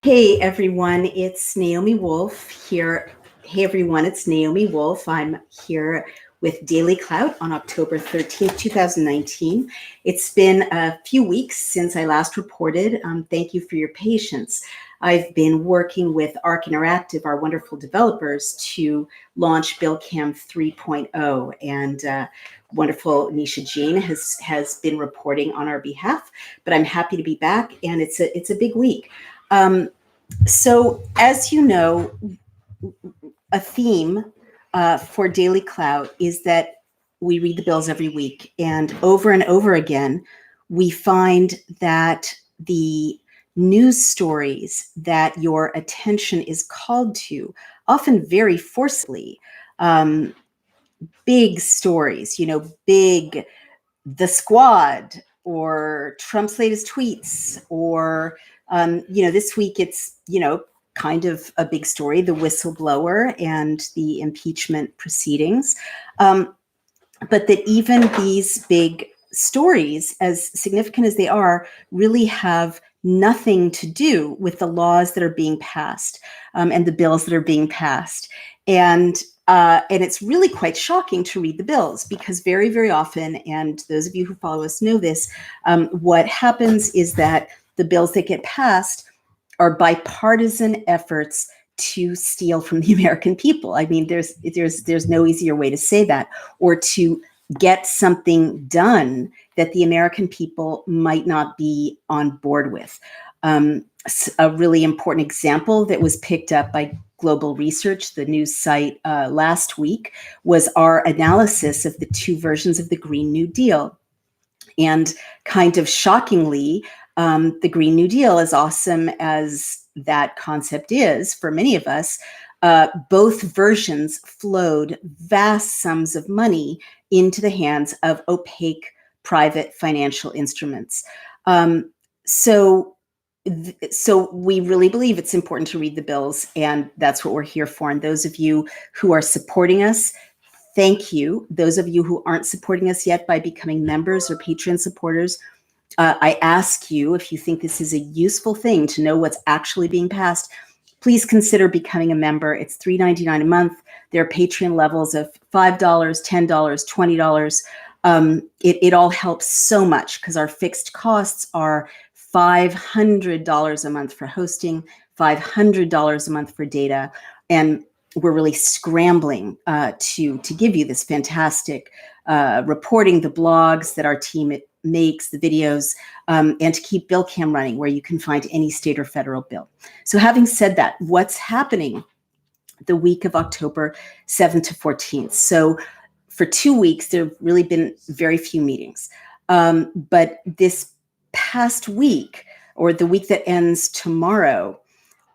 Hey everyone, it's Naomi Wolf here. Hey everyone, it's Naomi Wolf. I'm here with DailyClout on October 13th, 2019. It's been a few weeks since I last reported. Thank you for your patience. I've been working with Arc Interactive, our wonderful developers, to launch BillCam 3.0, and wonderful Nisha Jean has been reporting on our behalf. But I'm happy to be back, and it's a big week. So as you know, a theme for DailyClout is that we read the bills every week, and over again, we find that the news stories that your attention is called to, often very forcefully, big stories, big The Squad or Trump's latest tweets, or this week it's kind of a big story, the whistleblower and the impeachment proceedings, but that even these big stories, as significant as they are, really have nothing to do with the laws that are being passed and the bills that are being passed. And it's really quite shocking to read the bills, because very, very often, and those of you who follow us know this, what happens is that the bills that get passed are bipartisan efforts to steal from the American people. I mean, there's no easier way to say that, or to get something done that the American people might not be on board with. A really important example that was picked up by Global Research, the news site, last week, was our analysis of the two versions of the Green New Deal. And kind of shockingly, the Green New Deal, as awesome as that concept is for many of us, both versions flowed vast sums of money into the hands of opaque private financial instruments. So we really believe it's important to read the bills, and that's what we're here for. And those of you who are supporting us, thank you. Those of you who aren't supporting us yet by becoming members or Patreon supporters, I ask you, if you think this is a useful thing to know what's actually being passed, please consider becoming a member. It's $3.99 a month. There are Patreon levels of $5, $10, $20. It all helps so much, because our fixed costs are $500 a month for hosting, $500 a month for data, and we're really scrambling to give you this fantastic reporting, the blogs that our team makes, the videos, and to keep BillCam running, where you can find any state or federal bill. So having said that, what's happening the week of October 7th to 14th? So for 2 weeks, there have really been very few meetings. But this past week, or the week that ends tomorrow,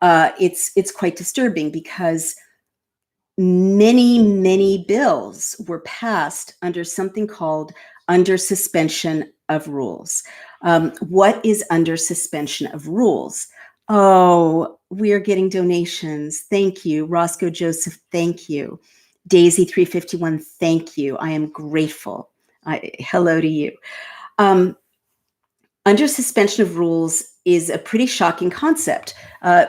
it's quite disturbing, because many bills were passed under something called under suspension of rules. What is under suspension of rules? Oh, we are getting donations. Thank you. Roscoe Joseph, thank you. Daisy 351, thank you. I am grateful. Hello to you. Under suspension of rules is a pretty shocking concept.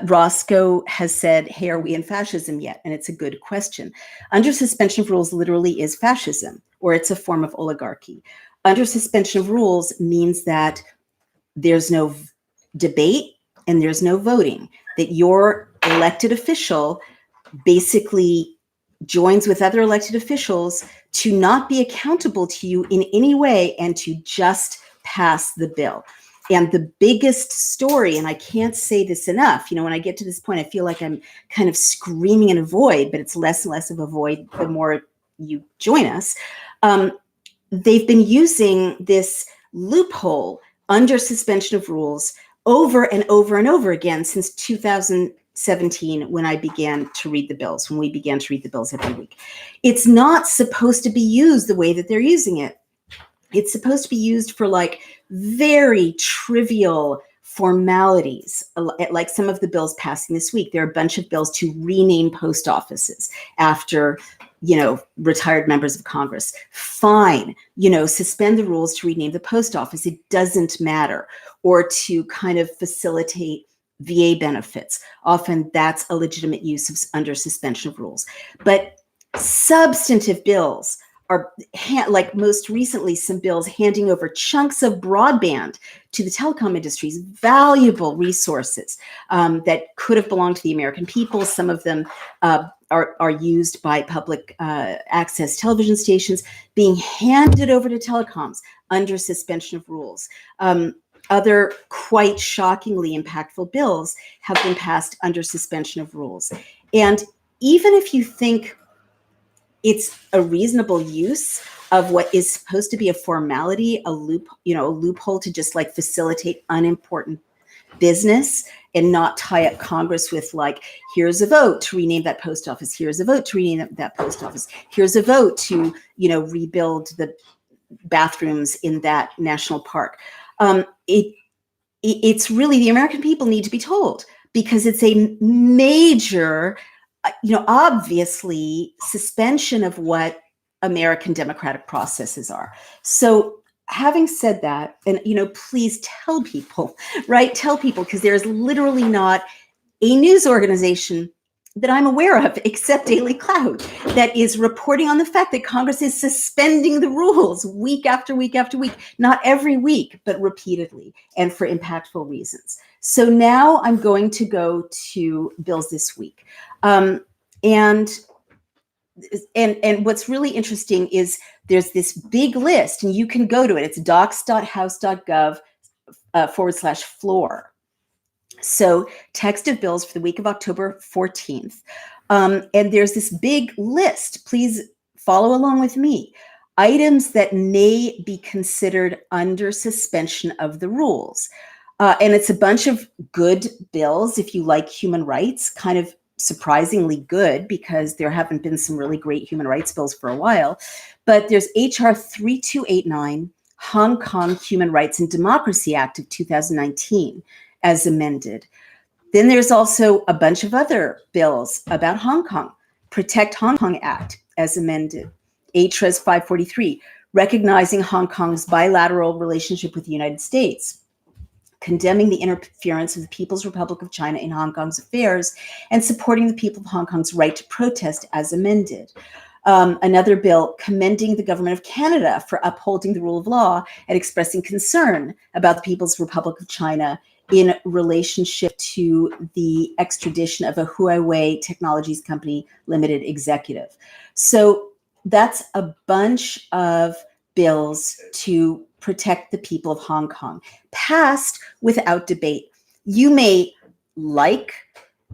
Roscoe has said, hey, are we in fascism yet? And it's a good question. Under suspension of rules literally is fascism, or it's a form of oligarchy. Under suspension of rules means that there's no debate and there's no voting, that your elected official basically joins with other elected officials to not be accountable to you in any way, and to just pass the bill. And the biggest story, and I can't say this enough, when I get to this point, I feel like I'm kind of screaming in a void, but it's less and less of a void the more you join us. They've been using this loophole under suspension of rules over and over again since 2017, when I began to read the bills, when we began to read the bills every week. It's not supposed to be used the way that they're using it. It's supposed to be used for like very trivial formalities, like some of the bills passing this week. There are a bunch of bills to rename post offices after, retired members of Congress. Fine, suspend the rules to rename the post office. It doesn't matter. Or to kind of facilitate VA benefits. Often that's a legitimate use of under suspension of rules. But substantive bills are, like most recently, some bills handing over chunks of broadband to the telecom industry's valuable resources that could have belonged to the American people. Some of them are used by public access television stations, being handed over to telecoms under suspension of rules. Other quite shockingly impactful bills have been passed under suspension of rules. And even if you think it's a reasonable use of what is supposed to be a formality, a loophole to just like facilitate unimportant business and not tie up Congress with like, here's a vote to rename that post office, here's a vote to rename that post office, here's a vote to, rebuild the bathrooms in that national park. It's really, the American people need to be told, because it's a major, obviously suspension of what American democratic processes are. So having said that, and, please tell people, right? Tell people, because there's literally not a news organization that I'm aware of, except DailyClout, that is reporting on the fact that Congress is suspending the rules week after week after week, not every week, but repeatedly, and for impactful reasons. So now I'm going to go to bills this week. And what's really interesting is there's this big list, and you can go to it. It's docs.house.gov/floor. So text of bills for the week of October 14th. And there's this big list. Please follow along with me. Items that may be considered under suspension of the rules. And it's a bunch of good bills, if you like human rights, kind of surprisingly good, because there haven't been some really great human rights bills for a while. But there's HR 3289, Hong Kong Human Rights and Democracy Act of 2019, as amended. Then there's also a bunch of other bills about Hong Kong. Protect Hong Kong Act, as amended. HRES 543, recognizing Hong Kong's bilateral relationship with the United States. Condemning the interference of the People's Republic of China in Hong Kong's affairs, and supporting the people of Hong Kong's right to protest, as amended. Another bill commending the government of Canada for upholding the rule of law and expressing concern about the People's Republic of China in relationship to the extradition of a Huawei Technologies Company Limited executive. So that's a bunch of bills to protect the people of Hong Kong, passed without debate. You may like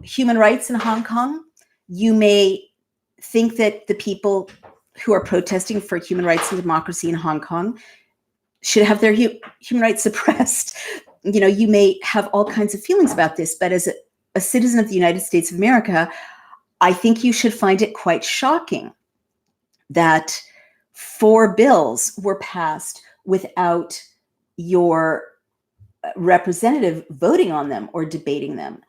human rights in Hong Kong. You may think that the people who are protesting for human rights and democracy in Hong Kong should have their human rights suppressed. You may have all kinds of feelings about this, but as a citizen of the United States of America, I think you should find it quite shocking that 4 bills were passed without your representative voting on them or debating them.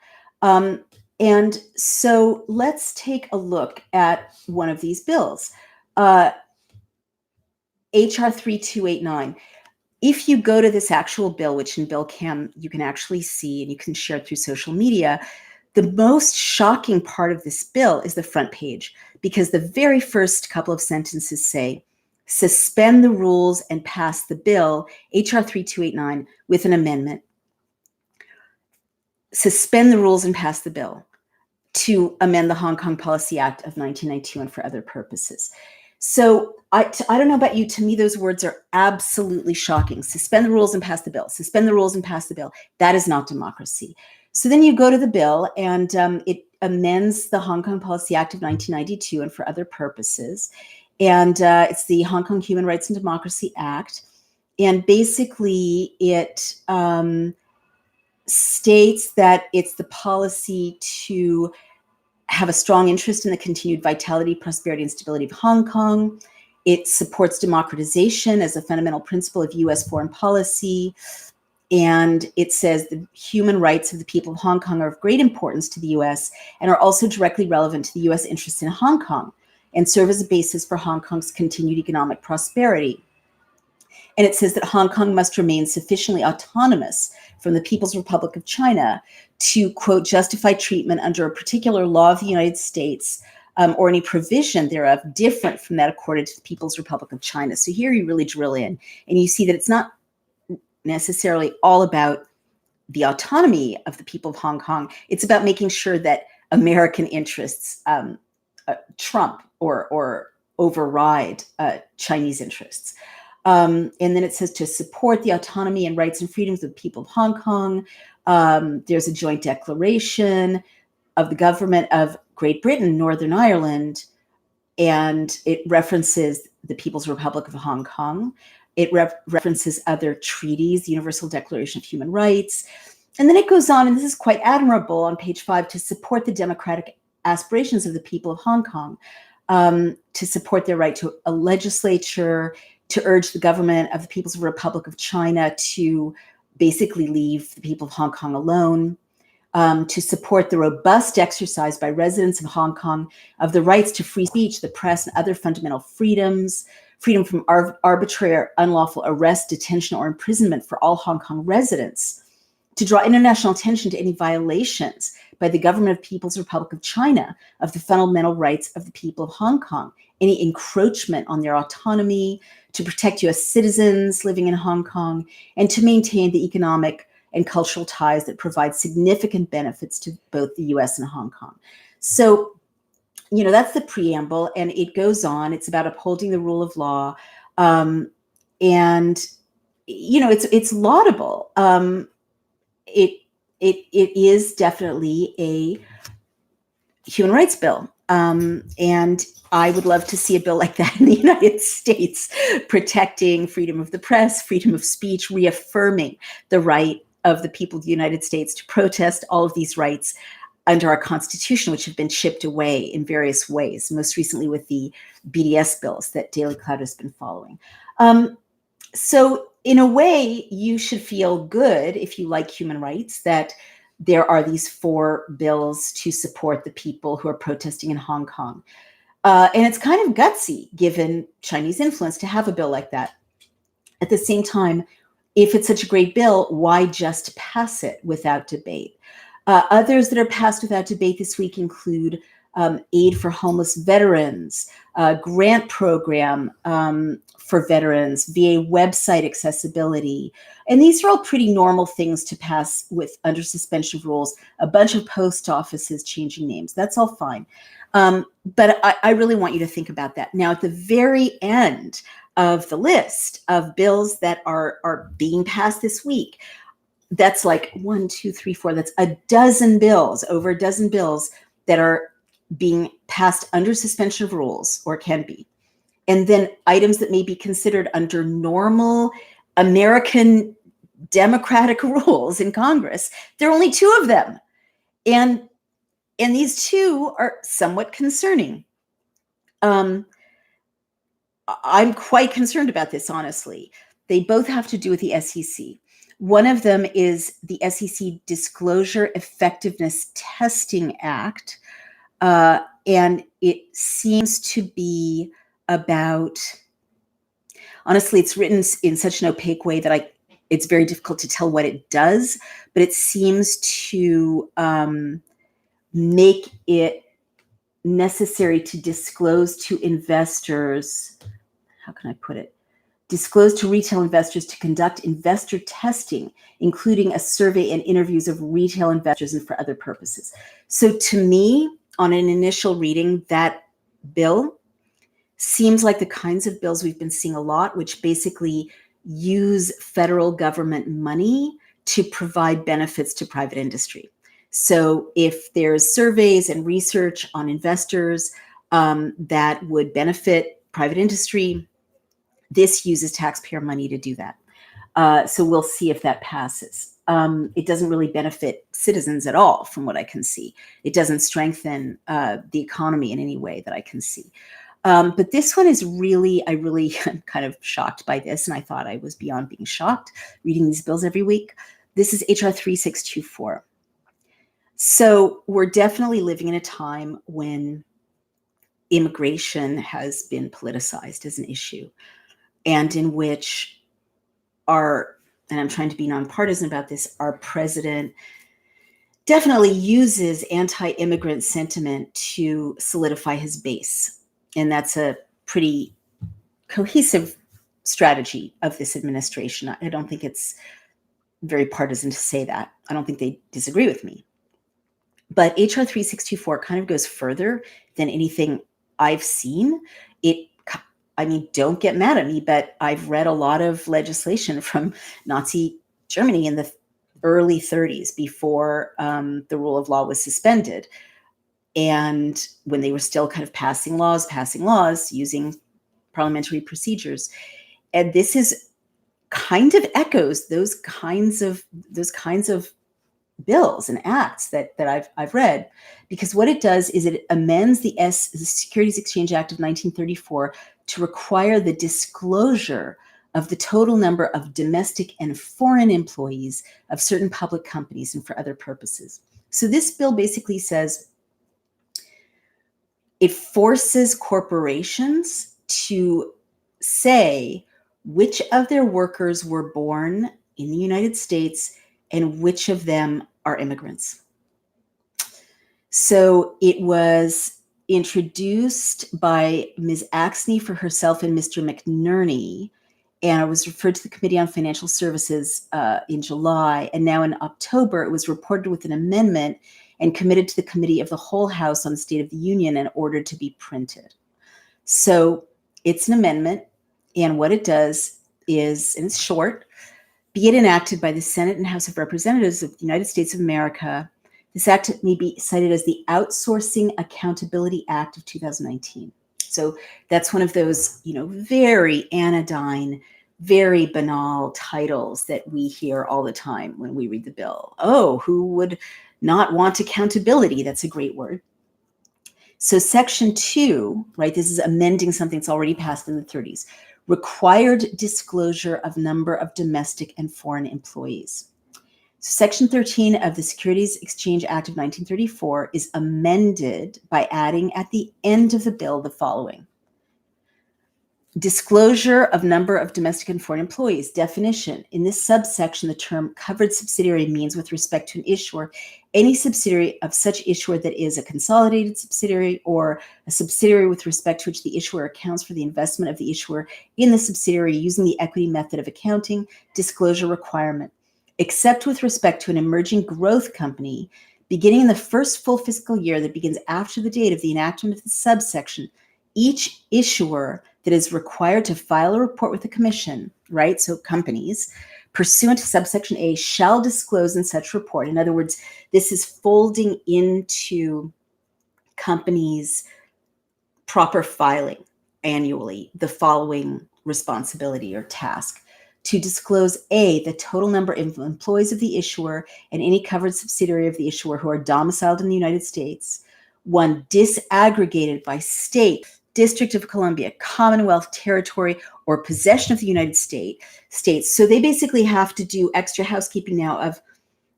And so let's take a look at one of these bills. HR 3289. If you go to this actual bill, which in BillCam you can actually see and you can share it through social media, the most shocking part of this bill is the front page, because the very first couple of sentences say, suspend the rules and pass the bill, HR 3289, with an amendment. Suspend the rules and pass the bill to amend the Hong Kong Policy Act of 1992 and for other purposes. So I don't know about you, to me, those words are absolutely shocking. Suspend the rules and pass the bill. Suspend the rules and pass the bill. That is not democracy. So then you go to the bill, and it amends the Hong Kong Policy Act of 1992 and for other purposes. And it's the Hong Kong Human Rights and Democracy Act. And basically it states that it's the policy to have a strong interest in the continued vitality, prosperity, and stability of Hong Kong. It supports democratization as a fundamental principle of U.S. foreign policy. And it says the human rights of the people of Hong Kong are of great importance to the U.S. and are also directly relevant to the U.S. interests in Hong Kong and serve as a basis for Hong Kong's continued economic prosperity. And it says that Hong Kong must remain sufficiently autonomous from the People's Republic of China to, quote, justify treatment under a particular law of the United States or any provision thereof different from that accorded to the People's Republic of China. So here you really drill in and you see that it's not necessarily all about the autonomy of the people of Hong Kong. It's about making sure that American interests trump or override Chinese interests. And then it says to support the autonomy and rights and freedoms of the people of Hong Kong. There's a joint declaration of the government of Great Britain, Northern Ireland, and it references the People's Republic of Hong Kong. It references other treaties, the Universal Declaration of Human Rights. And then it goes on, and this is quite admirable on page 5, to support the democratic aspirations of the people of Hong Kong, to support their right to a legislature, to urge the government of the People's Republic of China to basically leave the people of Hong Kong alone, to support the robust exercise by residents of Hong Kong of the rights to free speech, the press, and other fundamental freedoms, freedom from arbitrary or unlawful arrest, detention, or imprisonment for all Hong Kong residents, to draw international attention to any violations by the government of People's Republic of China of the fundamental rights of the people of Hong Kong, any encroachment on their autonomy, to protect U.S. citizens living in Hong Kong, and to maintain the economic and cultural ties that provide significant benefits to both the U.S. and Hong Kong. So, that's the preamble, and it goes on. It's about upholding the rule of law, and it's laudable. It is definitely a human rights bill, and I would love to see a bill like that in the United States, protecting freedom of the press, freedom of speech, reaffirming the right of the people of the United States to protest, all of these rights under our Constitution, which have been chipped away in various ways, most recently with the BDS bills that DailyClout has been following. So in a way, you should feel good if you like human rights that there are these 4 bills to support the people who are protesting in Hong Kong. And it's kind of gutsy, given Chinese influence, to have a bill like that. At the same time, if it's such a great bill, why just pass it without debate? Others that are passed without debate this week include aid for homeless veterans, grant program for veterans, VA website accessibility. And these are all pretty normal things to pass with under suspension of rules, a bunch of post offices changing names. That's all fine. But I really want you to think about that. Now, at the very end of the list of bills that are being passed this week, that's like 1, 2, 3, 4. That's a dozen bills, over a dozen bills that are being passed under suspension of rules, or can be. And then items that may be considered under normal American democratic rules in Congress. There are only 2 of them. And these 2 are somewhat concerning. I'm quite concerned about this, honestly. They both have to do with the SEC. One of them is the SEC Disclosure Effectiveness Testing Act. And it seems to be about, honestly, it's written in such an opaque way that it's very difficult to tell what it does, but it seems to make it necessary to disclose to investors, how can I put it? Disclose to retail investors to conduct investor testing, including a survey and interviews of retail investors and for other purposes. So to me, on an initial reading, that bill seems like the kinds of bills we've been seeing a lot, which basically use federal government money to provide benefits to private industry. So if there's surveys and research on investors that would benefit private industry, this uses taxpayer money to do that. So we'll see if that passes. It doesn't really benefit citizens at all, from what I can see. It doesn't strengthen the economy in any way that I can see. But this one is really, I really am kind of shocked by this, and I thought I was beyond being shocked reading these bills every week. This is HR 3624. So we're definitely living in a time when immigration has been politicized as an issue, and in which and I'm trying to be nonpartisan about this, our president definitely uses anti-immigrant sentiment to solidify his base. And that's a pretty cohesive strategy of this administration. I don't think it's very partisan to say that. I don't think they disagree with me. But HR 3624 kind of goes further than anything I've seen. Don't get mad at me, but I've read a lot of legislation from Nazi Germany in the early 30s before the rule of law was suspended. And when they were still kind of passing laws using parliamentary procedures. And this is kind of echoes those kinds of bills and acts that I've read, because what it does is it amends the Securities Exchange Act of 1934 to require the disclosure of the total number of domestic and foreign employees of certain public companies and for other purposes. So this bill basically says it forces corporations to say which of their workers were born in the United States and which of them are immigrants. So it was introduced by Ms. Axney for herself and Mr. McNerney, and it was referred to the Committee on Financial Services in July. And now in October, it was reported with an amendment and committed to the Committee of the Whole House on the State of the Union and ordered to be printed. So it's an amendment, and what it does is, and it's short, be it enacted by the Senate and House of Representatives of the United States of America. This act may be cited as the Outsourcing Accountability Act of 2019. So that's one of those, very anodyne, very banal titles that we hear all the time when we read the bill. Oh, who would not want accountability? That's a great word. So Section 2, right, this is amending something that's already passed in the 30s, required disclosure of number of domestic and foreign employees. So Section 13 of the Securities Exchange Act of 1934 is amended by adding at the end of the bill the following. Disclosure of number of domestic and foreign employees. Definition. In this subsection, the term covered subsidiary means, with respect to an issuer, any subsidiary of such issuer that is a consolidated subsidiary or a subsidiary with respect to which the issuer accounts for the investment of the issuer in the subsidiary using the equity method of accounting disclosure requirement, except with respect to an emerging growth company beginning in the first full fiscal year that begins after the date of the enactment of the subsection. Each issuer that is required to file a report with the commission, right? So companies, pursuant to subsection A, shall disclose in such report. In other words, this is folding into companies' proper filing annually the following responsibility or task: to disclose A, the total number of employees of the issuer and any covered subsidiary of the issuer who are domiciled in the United States, one, disaggregated by state, District of Columbia, Commonwealth, territory, or possession of the United States. So they basically have to do extra housekeeping now of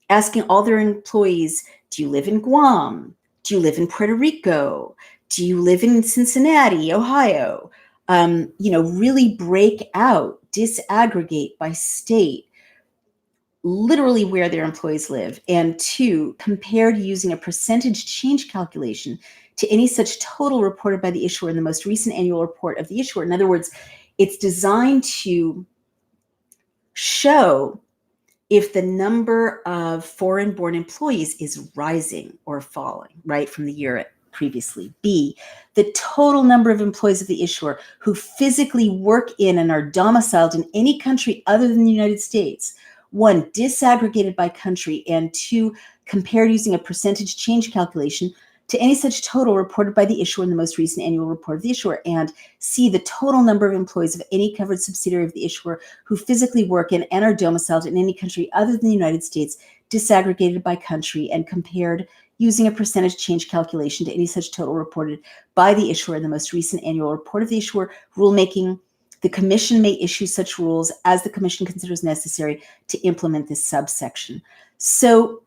asking all their employees, do you live in Guam? Do you live in Puerto Rico? Do you live in Cincinnati, Ohio? Really break out, disaggregate by state, literally where their employees live. And two, compared using a percentage change calculation to any such total reported by the issuer in the most recent annual report of the issuer. In other words, it's designed to show if the number of foreign-born employees is rising or falling, right, from the year previously. B, the total number of employees of the issuer who physically work in and are domiciled in any country other than the United States. One, disaggregated by country, and two, compared using a percentage change calculation to any such total reported by the issuer in the most recent annual report of the issuer. And C, the total number of employees of any covered subsidiary of the issuer who physically work in and are domiciled in any country other than the United States, disaggregated by country and compared using a percentage change calculation to any such total reported by the issuer in the most recent annual report of the issuer. Rulemaking. The commission may issue such rules as the commission considers necessary to implement this subsection. So,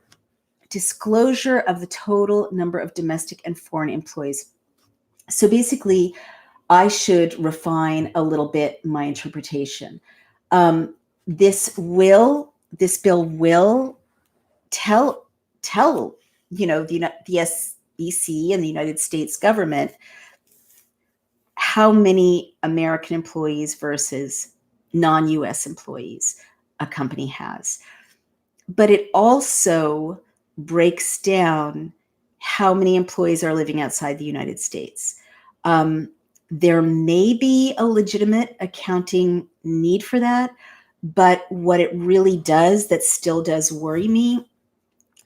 disclosure of the total number of domestic and foreign employees. So basically, I should refine a little bit my interpretation. this bill will tell the SEC and the United States government how many American employees versus non-US employees a company has. But it also breaks down how many employees are living outside the United States. There may be a legitimate accounting need for that, but what it really does, that still does worry me,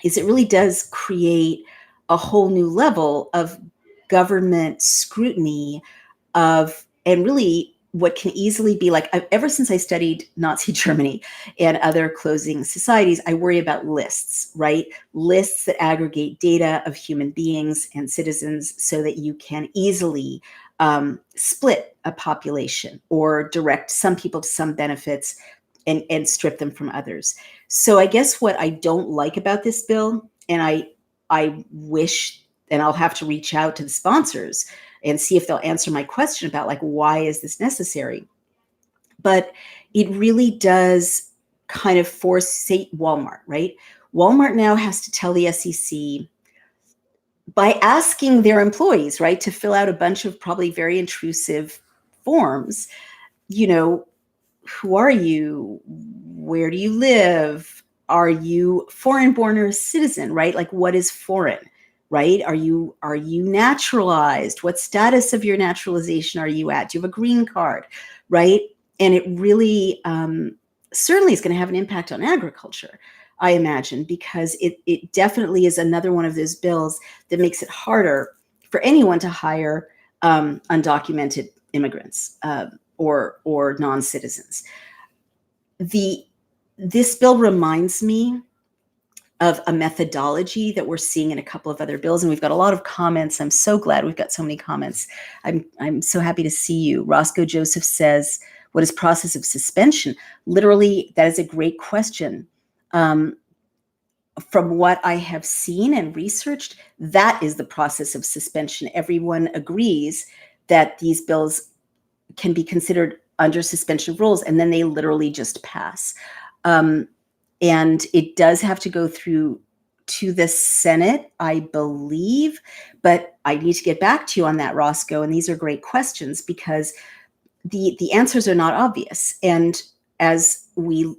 is it really does create a whole new level of government scrutiny and really what can easily be like, ever since I studied Nazi Germany and other closing societies, I worry about lists, right? Lists that aggregate data of human beings and citizens so that you can easily split a population or direct some people to some benefits and strip them from others. So I guess what I don't like about this bill, and I wish, and I'll have to reach out to the sponsors and see if they'll answer my question about like, why is this necessary? But it really does kind of force, say, Walmart, right? Walmart now has to tell the SEC by asking their employees, right, to fill out a bunch of probably very intrusive forms, who are you? Where do you live? Are you foreign born or a citizen, right? Like, what is foreign, right? Are you naturalized? What status of your naturalization are you at? Do you have a green card, right? And it really certainly is going to have an impact on agriculture, I imagine, because it definitely is another one of those bills that makes it harder for anyone to hire undocumented immigrants. Or non-citizens. This bill reminds me of a methodology that we're seeing in a couple of other bills, and we've got a lot of comments. I'm so glad we've got so many comments. I'm so happy to see you. Roscoe Joseph says, "What is process of suspension?" Literally, that is a great question. From what I have seen and researched, that is the process of suspension. Everyone agrees that these bills can be considered under suspension rules, and then they literally just pass. And it does have to go through to the Senate, I believe, but I need to get back to you on that, Roscoe. And these are great questions because the answers are not obvious. And as we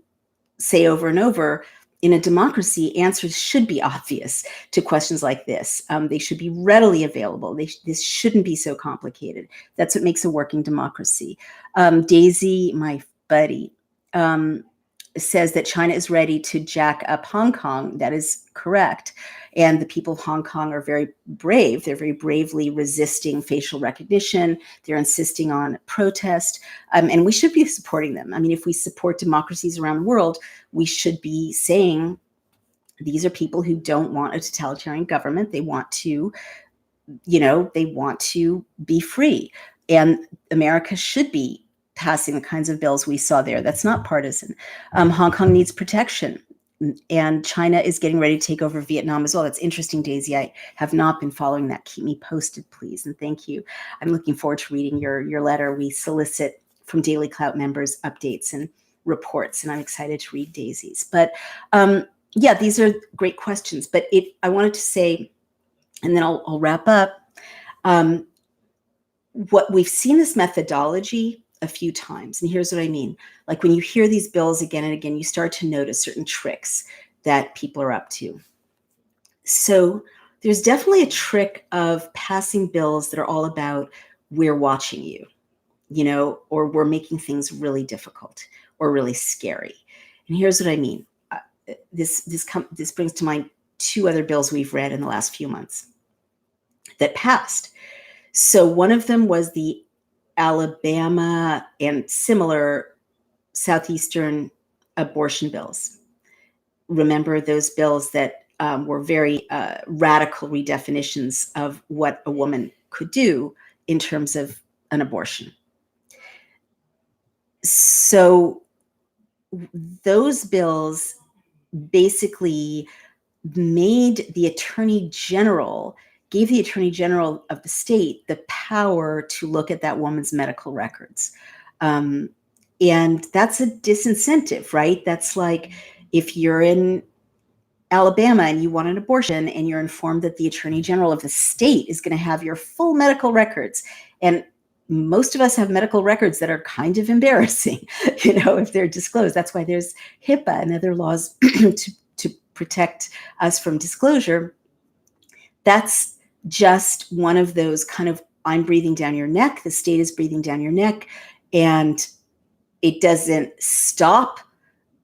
say over and over, in a democracy, answers should be obvious to questions like this. They should be readily available. This shouldn't be so complicated. That's what makes a working democracy. Daisy, my buddy, says that China is ready to jack up Hong Kong. That is correct. And the people of Hong Kong are very brave. They're very bravely resisting facial recognition. They're insisting on protest. And we should be supporting them. I mean, if we support democracies around the world, we should be saying these are people who don't want a totalitarian government. They want to, they want to be free. And America should be passing the kinds of bills we saw there. That's not partisan. Hong Kong needs protection. And China is getting ready to take over Vietnam as well. That's interesting, Daisy. I have not been following that. Keep me posted, please. And thank you. I'm looking forward to reading your letter. We solicit from DailyClout members updates and reports, and I'm excited to read Daisy's. But yeah, these are great questions. But I wanted to say, and then I'll wrap up, what we've seen this methodology a few times. And here's what I mean. Like when you hear these bills again and again, you start to notice certain tricks that people are up to. So there's definitely a trick of passing bills that are all about we're watching you, or we're making things really difficult or really scary. And here's what I mean. This brings to mind two other bills we've read in the last few months that passed. So one of them was the Alabama and similar Southeastern abortion bills. Remember those bills that were very radical redefinitions of what a woman could do in terms of an abortion. So those bills basically gave the Attorney General of the state the power to look at that woman's medical records. And that's a disincentive, right? That's like if you're in Alabama and you want an abortion and you're informed that the attorney general of the state is going to have your full medical records. And most of us have medical records that are kind of embarrassing, if they're disclosed. That's why there's HIPAA and other laws to protect us from disclosure. That's just one of those kind of, I'm breathing down your neck, the state is breathing down your neck, and it doesn't stop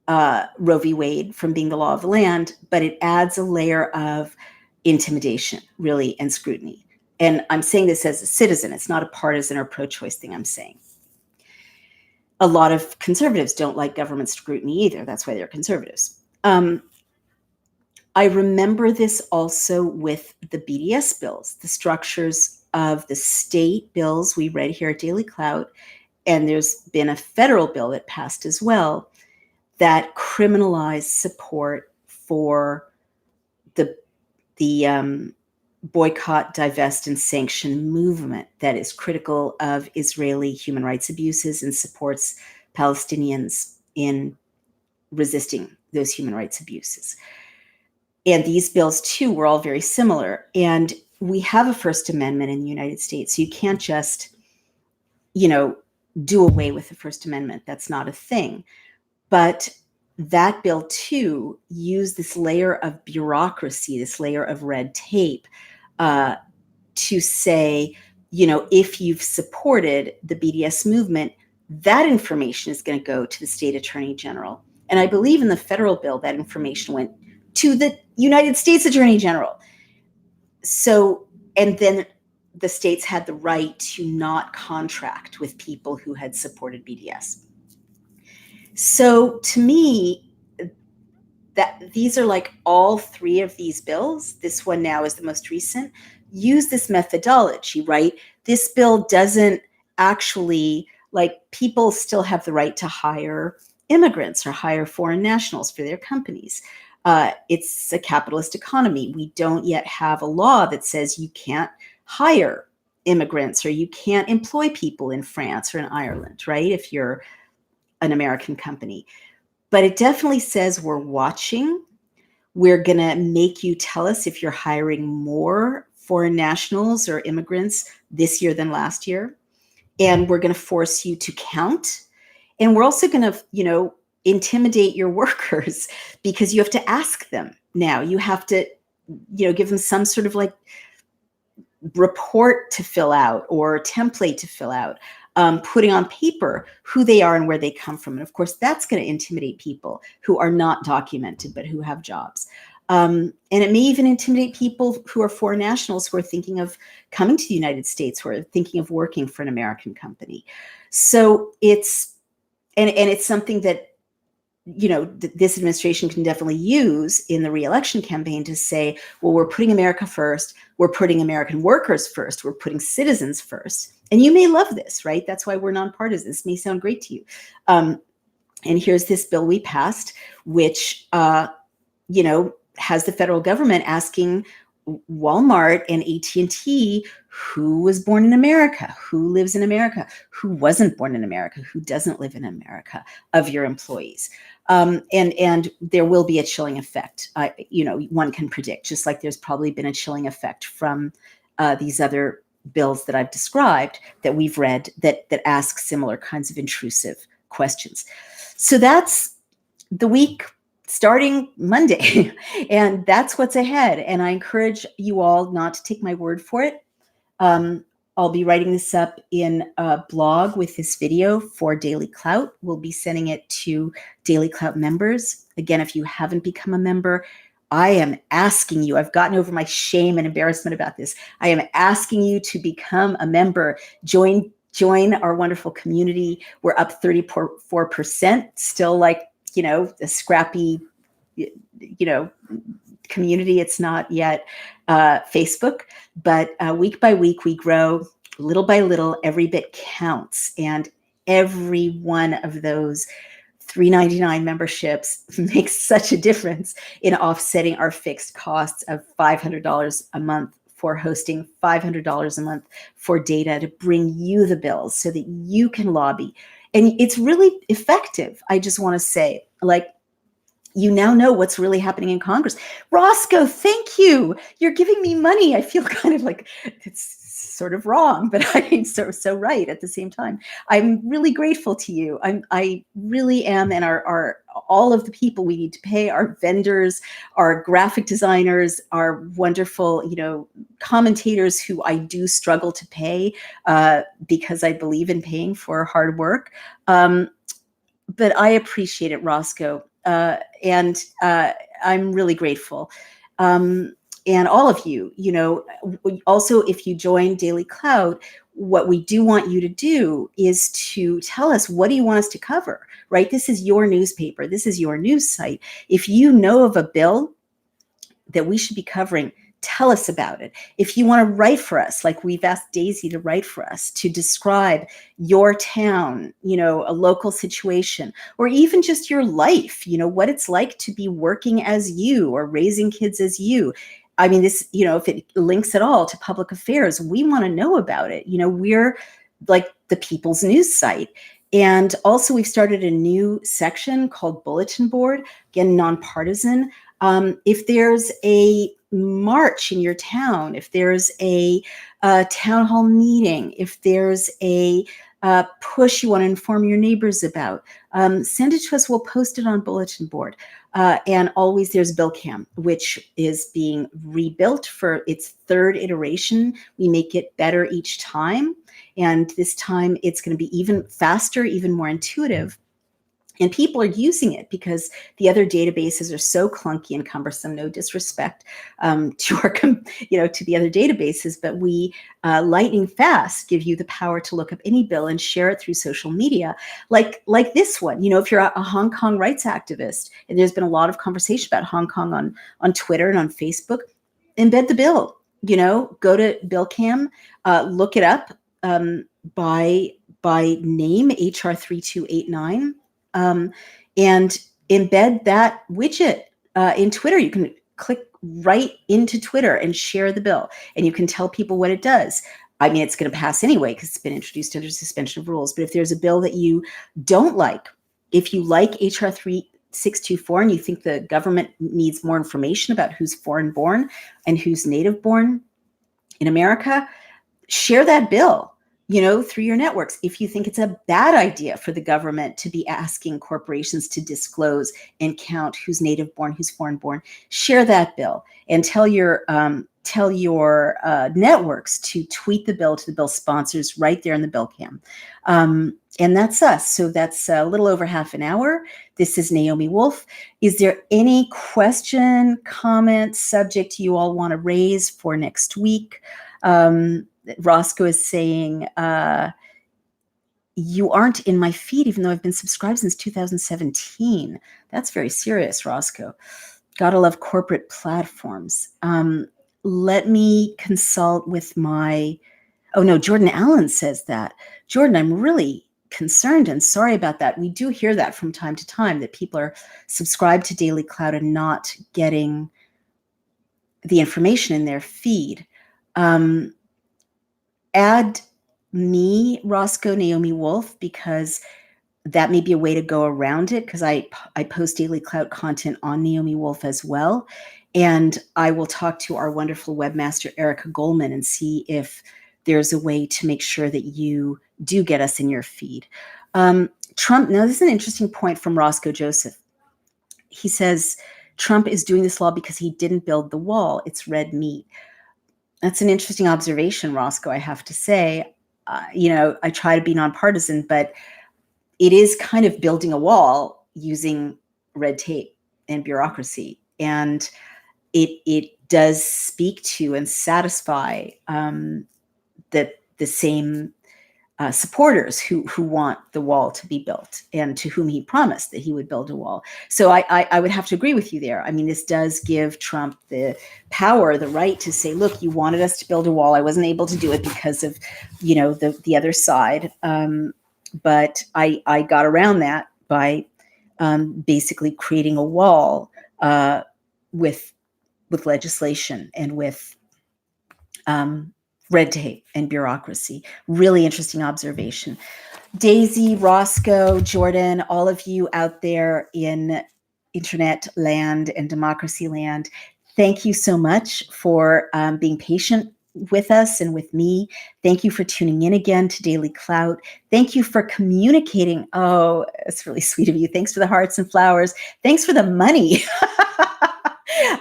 Roe v. Wade from being the law of the land, but it adds a layer of intimidation, really, and scrutiny. And I'm saying this as a citizen. It's not a partisan or pro-choice thing I'm saying. A lot of conservatives don't like government scrutiny either. That's why they're conservatives. I remember this also with the BDS bills, the structures of the state bills we read here at DailyClout, and there's been a federal bill that passed as well that criminalized support for the boycott, divest, and sanction movement that is critical of Israeli human rights abuses and supports Palestinians in resisting those human rights abuses. And these bills, too, were all very similar. And we have a First Amendment in the United States. So you can't just, do away with the First Amendment. That's not a thing. But that bill, too, used this layer of bureaucracy, this layer of red tape to say, if you've supported the BDS movement, that information is going to go to the state attorney general. And I believe in the federal bill, that information went to the United States Attorney General. So, and then the states had the right to not contract with people who had supported BDS. So to me, that these are like all three of these bills. This one now is the most recent. Use this methodology, right? This bill doesn't actually, people still have the right to hire immigrants or hire foreign nationals for their companies. It's a capitalist economy. We don't yet have a law that says you can't hire immigrants or you can't employ people in France or in Ireland, right? If you're an American company. But it definitely says we're watching. We're going to make you tell us if you're hiring more foreign nationals or immigrants this year than last year. And we're going to force you to count. And we're also going to, intimidate your workers because you have to ask them now. You have to, give them some sort of report to fill out or template to fill out, putting on paper who they are and where they come from. And of course, that's going to intimidate people who are not documented, but who have jobs. And it may even intimidate people who are foreign nationals who are thinking of coming to the United States, who are thinking of working for an American company. So it's something that, this administration can definitely use in the re-election campaign to say, well, we're putting America first. We're putting American workers first. We're putting citizens first. And you may love this, right? That's why we're nonpartisan. This may sound great to you. And here's this bill we passed, which, has the federal government asking Walmart and AT&T who was born in America, who lives in America, who wasn't born in America, who doesn't live in America of your employees. And there will be a chilling effect. One can predict, just like there's probably been a chilling effect from these other bills that I've described that we've read that ask similar kinds of intrusive questions. So that's the week starting Monday, and that's what's ahead. And I encourage you all not to take my word for it. I'll be writing this up in a blog with this video for DailyClout. We'll be sending it to DailyClout members. Again, if you haven't become a member, I am asking you, I've gotten over my shame and embarrassment about this. I am asking you to become a member. Join our wonderful community. We're up 34%, still a scrappy, community. It's not yet Facebook, but week by week we grow, little by little. Every bit counts, and every one of those $3.99 memberships makes such a difference in offsetting our fixed costs of $500 a month for hosting, $500 a month for data to bring you the bills so that you can lobby And it's really effective. I just want to say, like, you now know what's really happening in Congress. Roscoe, thank you. You're giving me money. I feel kind of like it's sort of wrong, but I mean, so right at the same time. I'm really grateful to you. I really am, and our all of the people we need to pay, our vendors, our graphic designers, our wonderful, commentators who I do struggle to pay because I believe in paying for hard work. But I appreciate it, Roscoe. And I'm really grateful. And all of you, also, if you join DailyClout, what we do want you to do is to tell us, what do you want us to cover, right? This is your newspaper. This is your news site. If you know of a bill that we should be covering, tell us about it. If you want to write for us, like we've asked Daisy to write for us, to describe your town, a local situation, or even just your life, what it's like to be working as you or raising kids as you. I mean, this, if it links at all to public affairs, we want to know about it. We're like the people's news site. And also, we've started a new section called Bulletin Board, again, nonpartisan. If there's a march in your town, if there's a town hall meeting, if there's a push you want to inform your neighbors about, send it to us. We'll post it on Bulletin Board. And always there's BillCam, which is being rebuilt for its third iteration. We make it better each time. And this time it's going to be even faster, even more intuitive. And people are using it because the other databases are so clunky and cumbersome. No disrespect to our, to the other databases, but we lightning fast give you the power to look up any bill and share it through social media, like this one. If you're a Hong Kong rights activist, and there's been a lot of conversation about Hong Kong on Twitter and on Facebook, embed the bill. Go to BillCam, look it up by name, HR 3289. And embed that widget in Twitter. You can click right into Twitter and share the bill, and you can tell people what it does. I mean, it's going to pass anyway because it's been introduced under suspension of rules. But if there's a bill that you don't like, if you like HR 3624 and you think the government needs more information about who's foreign born and who's native born in America, share that bill. Through your networks. If you think it's a bad idea for the government to be asking corporations to disclose and count who's native born, who's foreign born, share that bill and tell your networks to tweet the bill to the bill sponsors right there in the BillCam. And that's us. So that's a little over half an hour. This is Naomi Wolf. Is there any question, comment, subject you all want to raise for next week? Roscoe is saying, you aren't in my feed, even though I've been subscribed since 2017. That's very serious, Roscoe. Gotta love corporate platforms. Let me consult with my, oh no, Jordan Allen says that. Jordan, I'm really concerned and sorry about that. We do hear that from time to time, that people are subscribed to DailyClout and not getting the information in their feed. Add me, Roscoe, Naomi Wolf, because that may be a way to go around it, because I post DailyClout content on Naomi Wolf as well. And I will talk to our wonderful webmaster, Erica Goldman, and see if there's a way to make sure that you do get us in your feed. Trump, now this is an interesting point from Roscoe Joseph. He says, Trump is doing this law because he didn't build the wall. It's red meat. That's an interesting observation, Roscoe, I have to say. I try to be nonpartisan, but it is kind of building a wall using red tape and bureaucracy. And it does speak to and satisfy the same supporters who want the wall to be built, and to whom he promised that he would build a wall. So I would have to agree with you there. I mean, this does give Trump the power, the right to say, look, you wanted us to build a wall. I wasn't able to do it because of, the other side. But I got around that by basically creating a wall with legislation and with red tape and bureaucracy. Really interesting observation. Daisy, Roscoe, Jordan, all of you out there in internet land and democracy land, thank you so much for being patient with us and with me. Thank you for tuning in again to Daily Clout. Thank you for communicating. Oh, it's really sweet of you. Thanks for the hearts and flowers. Thanks for the money.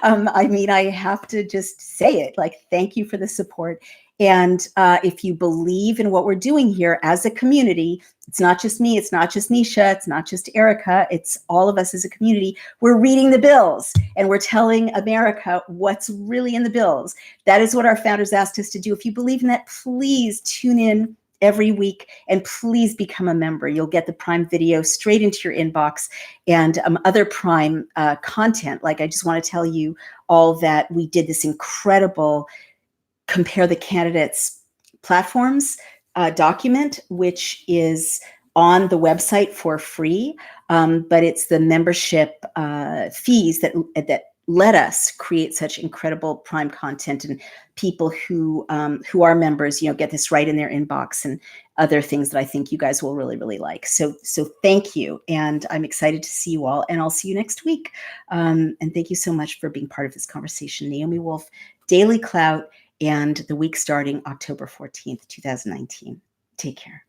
I mean, I have to just say it, like, thank you for the support. And if you believe in what we're doing here as a community, it's not just me, it's not just Nisha, it's not just Erica, it's all of us as a community. We're reading the bills and we're telling America what's really in the bills. That is what our founders asked us to do. If you believe in that, please tune in every week and please become a member. You'll get the Prime video straight into your inbox and other Prime content. Like, I just want to tell you all that we did this incredible compare the candidates platforms document, which is on the website for free, but it's the membership fees that let us create such incredible Prime content, and people who are members, get this right in their inbox, and other things that I think you guys will really, really like. So thank you, and I'm excited to see you all, and I'll see you next week. And thank you so much for being part of this conversation. Naomi Wolf, Daily Clout, and the week starting October 14th, 2019. Take care.